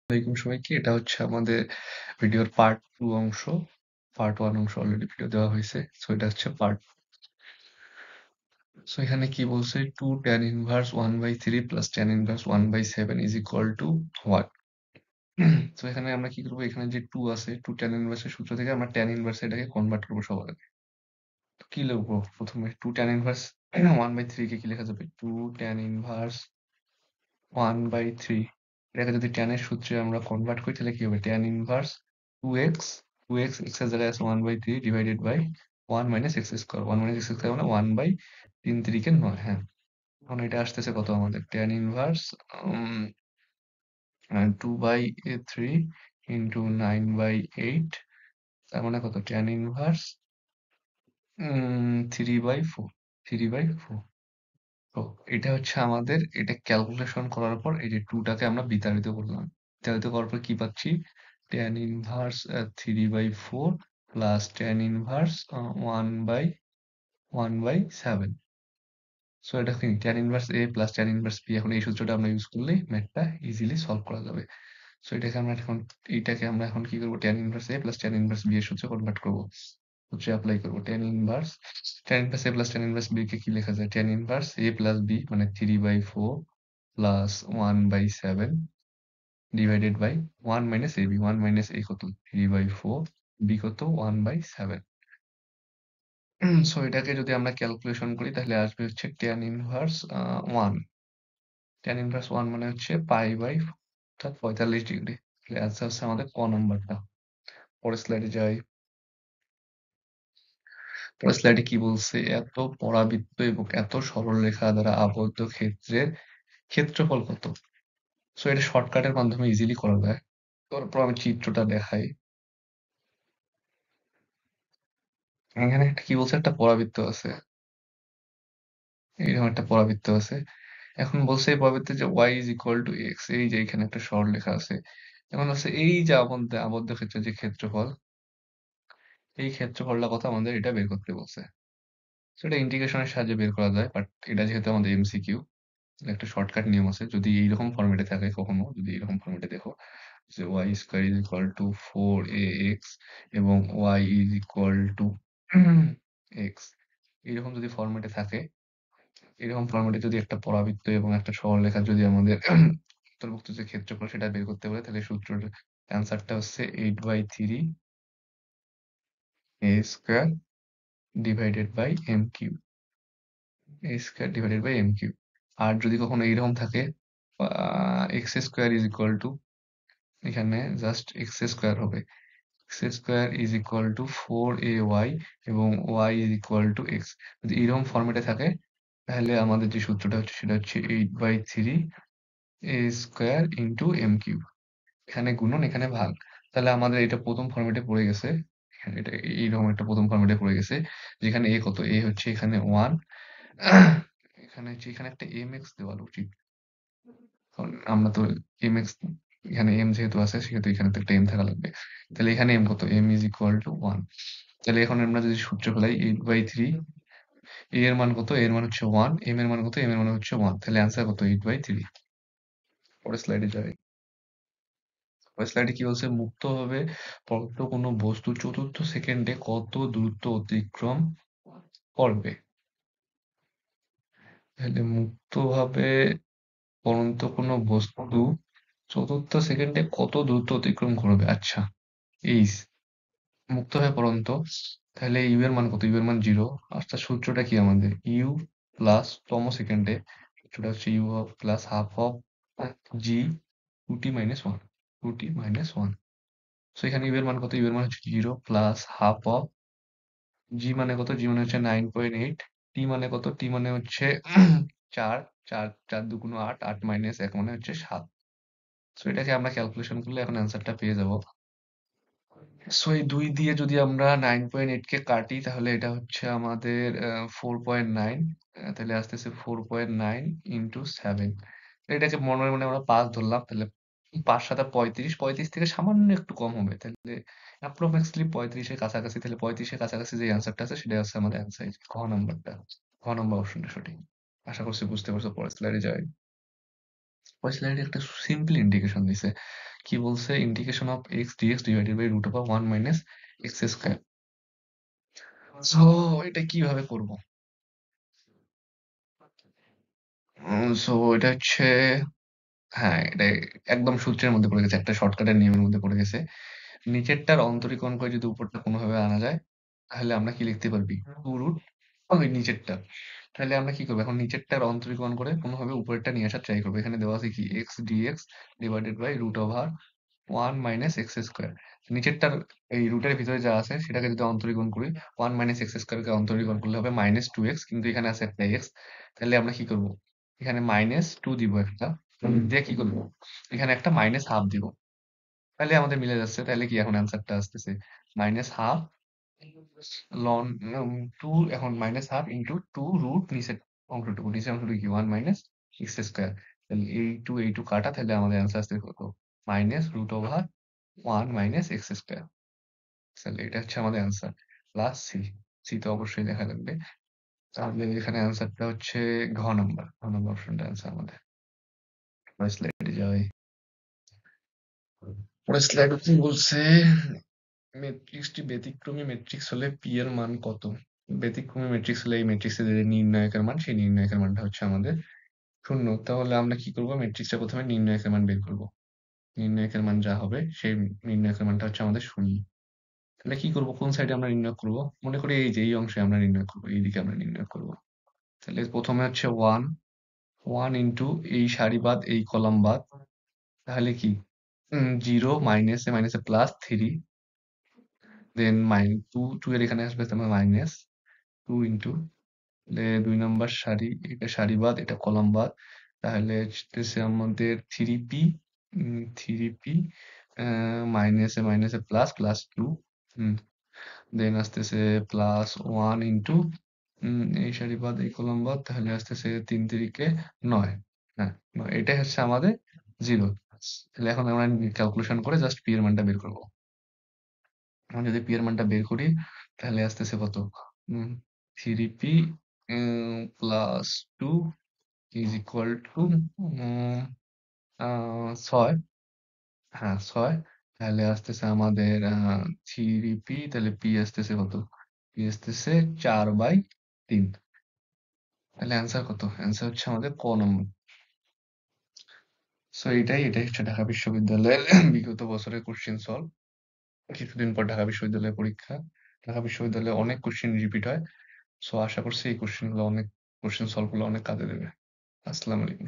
আসসালামাইকুম সবাইকে। এটা হচ্ছে আমাদের ভিডিওর পার্ট 2 অংশ। পার্ট 1 অংশ অলরেডি ভিডিও দেওয়া হয়েছে। সো এটা হচ্ছে পার্ট। সো এখানে কি বলছে 2 tan inverse 1/3 plus tan inverse 1/7 is equal to what? তো এখানে আমরা কি করব, এখানে যে 2 আছে 2 tan inverse এর সূত্র থেকে আমরা tan inverse এটাকে কনভার্ট করব সবার আগে। তো কি লিখবো প্রথমে 2 tan inverse 1/3 কে কি লেখা যাবে? 2 tan inverse 1/3 এটাকে যদি tan এর সূত্রে আমরা কনভার্ট করি তাহলে কি হবে? tan inverse 2x 2x x এর জায়গায় আছে 1/3 divided by 1 minus x square 1 minus x square মানে 1/3 3 9। হ্যাঁ, এখন এটা আসতেছে কত আমাদের? tan inverse 2/3 ইন্টু 9/8 তার মানে কত? tan inverse 3/4 3/4। তো এটা হচ্ছে আমাদের, এটা ক্যালকুলেশন করার পর এই যে 2 টাকে আমরা বিতাড়িত করলাম। বিতাড়িত করার পর কি পাচ্ছি? tan inverse 3/4 plus tan inverse 1/7। So এটা কি tan inverse a plus tan inverse b, এখন এই সূত্রটা আমরা ইউজ করলে ম্যাথটা ইজিলি সলভ করা যাবে। সো এইটাকে আমরা এখন কি করব? tan inverse a plus tan inverse b এর সূত্রে কনভার্ট করব। সূত্রে অ্যাপ্লাই করব tan inverse a plus tan inverse b কে কি লেখা যায়? tan inverse a plus b মানে 3/4 plus 1/7 divided by 1 minus ab, 1 minus a কত? 3/4, b কত? 1/7। সো এটাকে যদি আমরা ক্যালকুলেশন করি তাহলে আসবে হচ্ছে tan ইনভার্স 1। tan ইনভার্স 1 মানে হচ্ছে π/4 অর্থাৎ 45 ডিগ্রি। তাহলে অ্যান্সার হচ্ছে আমাদের ক নাম্বারটা। পরের স্লাইডে যাই। পরের স্লাইডে কি বলছে? এত পরাবৃত্ত এবং এত সরলরেখা দ্বারা আবদ্ধ ক্ষেত্রের ক্ষেত্রফল কত? সো এটা শর্টকাটের মাধ্যমে ইজিলি করা যায়। তারপর আমি চিত্রটা দেখাই। এখানে একটা কি বলছে? একটা পরাবৃত্ত আছে। এইরকম একটা পরাবৃত্ত আছে। এখন বলছে এই পরাবৃত্তে যে y is equal to x, এই যে এখানে একটা সরলরেখা আছে। এখন হচ্ছে এই যে আবদ্ধ আবদ্ধ ক্ষেত্রের যে ক্ষেত্রফল, এই ক্ষেত্রফলটা কত আমাদের এটা বের করতে বলছে। সেটা ইন্টিগ্রেশনের সাহায্যে বের করা যায়, বাট এটা যেহেতু আমাদের এমসিকিউ, একটা শর্টকাট নিয়ম আছে। যদি এইরকম ফরম্যাটে থাকে, কখনো যদি এরকম ফরম্যাটে দেখো যে y square is equal two 4ax এবং y is equal to x, এরকম যদি ফরম্যাটে থাকে, এরকম ফরম্যাটে যদি একটা পরাবৃত্ত এবং একটা সরলরেখা যদি আমাদের অন্তর্ভুক্ত যে ক্ষেত্রফল সেটা বের করতে পারে, তাহলে সূত্রের অ্যান্সারটা হচ্ছে 8/3 a square divided by m cube, a square divided by m cube. আর যদি কখনো এইরকম থাকে x square is equal to, এখানে জাস্ট x স্কয়ার হবে, x square is equal to 4ay এবং y is equal to x। যদি এরকম ফরম্যাটে থাকে তাহলে আমাদের যে সূত্রটা হচ্ছে সেটা হচ্ছে 8/3 a square into m cube. এখানে গুণন, এখানে ভাগ। তাহলে আমাদের এটা প্রথম ফরম্যাটে পড়ে গেছে। এখানে এটা এইরকম একটা প্রথম ফরম্যাটে পড়ে গেছে, যেখানে a কত? a হচ্ছে এখানে 1, এখানে হচ্ছে এখানে একটা mx দেওয়া উচিত। কারণ আমরা তো mx, এখানে m যেহেতু আছে সেহেতু এখানে তো একটা m থাকা লাগবে। তাহলে এখানে m কত? m is equal to 1। তাহলে এখন আমরা যদি সূত্র ফেলাই 8/3, a এর মান কত? a এর মান হচ্ছে 1, m এর মান কত? m এর মান হচ্ছে 1। তাহলে অ্যান্সার কত? 8/3। পরের স্লাইডে যাই। পরের স্লাইডে কি বলছে? মুক্তভাবে প্রদত্ত কোনো বস্তু চতুর্থ সেকেন্ডে কত দূরত্ব অতিক্রম করবে? তাহলে মুক্তভাবে পড়ন্ত কোনো বস্তু চতুর্থ সেকেন্ডে কত দূরত্ব অতিক্রম করবে? আচ্ছা, এই মুক্তভাবে পড়ন্ত, তাহলে ইউ এর মান কত? ইউ এর মান 0। আচ্ছা, সূত্রটা কি আমাদের? ইউ প্লাস তম সেকেন্ডে, সূত্রটা হচ্ছে u of plus half of g 2t minus 1, 2t minus 1। So এখানে ইউ এর মান কত? ইউ এর মান হচ্ছে 0 প্লাস হাফ অফ জি মানে কত? জি মানে হচ্ছে 9.8, টি মানে কত? টি মানে হচ্ছে 4, 4 4 দুগুণ 8, 8 মাইনাস 1 মানে হচ্ছে 7। সো এটাকে আমরা ক্যালকুলেশন করলে এখন অ্যান্সারটা পেয়ে যাব। সো এই 2 দিয়ে যদি আমরা 9.8 কে কাটি তাহলে এটা হচ্ছে আমাদের 4.9, তাহলে আসতেছে 4.9 ইন্টু 7। এটাকে মনে মনে আমরা 5 ধরলাম, তাহলে 5 7 35, 35 থেকে সামান্য একটু কম হবে, তাহলে অ্যাপ্রক্সিমেটলি 35 এর কাছাকাছি। তাহলে 35 এর কাছাকাছি যে অ্যান্সারটা আছে সেটা হচ্ছে আমাদের অ্যান্সার, ঘ নাম্বারটা, ঘ নাম্বার অপশনটা সঠিক। আশা করছি বুঝতে পারছো। পরের স্লাইডে যাই। পরের স্লাইডে একটা সিম্পল ইন্ডিকেশন দিছে। কি বলছে? Integration of x dx divided by root over 1 minus x square. So এটা কিভাবে করব? সো এটা হচ্ছে, হ্যাঁ, এটা একদম সূত্রের মধ্যে পড়ে গেছে। একটা শর্টকাটের নিয়মের মধ্যে পড়ে গেছে। নিচেরটার অন্তরীকরণ করে যদি উপরটা কোনোভাবে আনা যায়, তাহলে আমরা কি লিখতে পারবি? 2 রুট ওই নিচেরটা। তাহলে আমরা কি করব? এখন নিচেরটার অন্তরীকরণ করে কোনোভাবে উপরেরটা নিয়ে আসার ট্রাই করব। এখানে দেওয়া আছে কি? x dx divided by root over 1 minus x square. নিচেরটার এই রুটের ভিতরে যা আছে সেটাকে যদি অন্তরীকরণ করি, 1 মাইনাস এক্স স্কয়ারকে অন্তরীকরণ করলে হবে মাইনাস 2x, কিন্তু এখানে আছে একটা x। তাহলে আমরা কি করব? এখানে মাইনাস 2 দিব একটা, দিয়ে কি করব? এখানে একটা মাইনাস হাফ দিব। তাহলে আমাদের মিলে যাচ্ছে। তাহলে কি এখন অ্যান্সারটা আসতেছে মাইনাস হাফ লন 2, এখন মাইনাস হাফ ইন্টু 2 রুট নিচের অংশটুকু, নিচের অংশটুকু কি 1 মাইনাস এক্স স্কয়ার। তাহলে এই টু কাটা, তাহলে আমাদের অ্যান্সার আসতে কত? Minus root over 1 minus x square. তাহলে এটা হচ্ছে আমাদের অ্যান্সার। প্লাস সি, সি তো অবশ্যই লেখা লাগবে। তাহলে এখানে অ্যান্সারটা হচ্ছে ঘ নাম্বার অপশনটা অ্যান্সার আমাদের। পরের স্লাইডে যাই। পরের স্লাইডে কি বলছে? ম্যাট্রিক্সটি ব্যতিক্রমী ম্যাট্রিক্স হলে পি এর মান কত? ব্যতিক্রমী ম্যাট্রিক্স হলে এই ম্যাট্রিক্সের যে নির্ণায়কের মান, সেই নির্ণায়কের মানটা হচ্ছে আমাদের 0। তাহলে আমরা কি করব? ম্যাট্রিক্সটা প্রথমে নির্ণায়কের মান বের করব। নির্ণায়কের মান যা হবে সেই নির্ণায়কের মানটা হচ্ছে আমাদের 0। তাহলে কি করব? কোন সাইডে আমরা নির্ণয় করব? মনে করি এই যে এই অংশে আমরা নির্ণয় করব, এইদিকে আমরা নির্ণয় করব। তাহলে প্রথমে হচ্ছে 1 ইন্টু এই সারি বাদ এই কলাম বাদ, তাহলে কি 0 মাইনাসে মাইনাসে প্লাস 3, দেন 2 এর এখানে আসবে তোমার মাইনাস 2 ইন্টু, তাহলে 2 নাম্বার সারি, এটা সারি বাদ এটা কলাম বাদ, তাহলে আসতেছে আমাদের 3p, 3p মাইনাসে মাইনাসে প্লাস প্লাস 2, দেন আসতেছে প্লাস 1 ইন্টু এই সারি বাদ এই কলাম বাদ, তাহলে আসতেছে 3 তিরিকে 9। হ্যাঁ, এটাই হচ্ছে আমাদের 0। তাহলে এখন আমরা ক্যালকুলেশন করে জাস্ট পি এর মানটা বের করবো। এখন যদি পি এর মানটা বের করি, তাহলে আসতেছে কত? 3p plus 2 is equal two 6। হ্যাঁ, 6। তাহলে আসতেছে আমাদের 3p, তাহলে পি আসতেছে কত? পি আসতেছে 4/3। তাহলে অ্যান্সার কত? অ্যান্সার হচ্ছে আমাদের ক নম্বর। সো এটাই হচ্ছে ঢাকা বিশ্ববিদ্যালয়ের বিগত বছরের কোশ্চেন সলভ। কিছুদিন পর ঢাকা বিশ্ববিদ্যালয়ের পরীক্ষা। ঢাকা বিশ্ববিদ্যালয়ে অনেক কোশ্চেন রিপিট হয়। সো আশা করছি এই কোশ্চেন সলভ গুলো অনেক কাজে দেবে। আসসালামু আলাইকুম।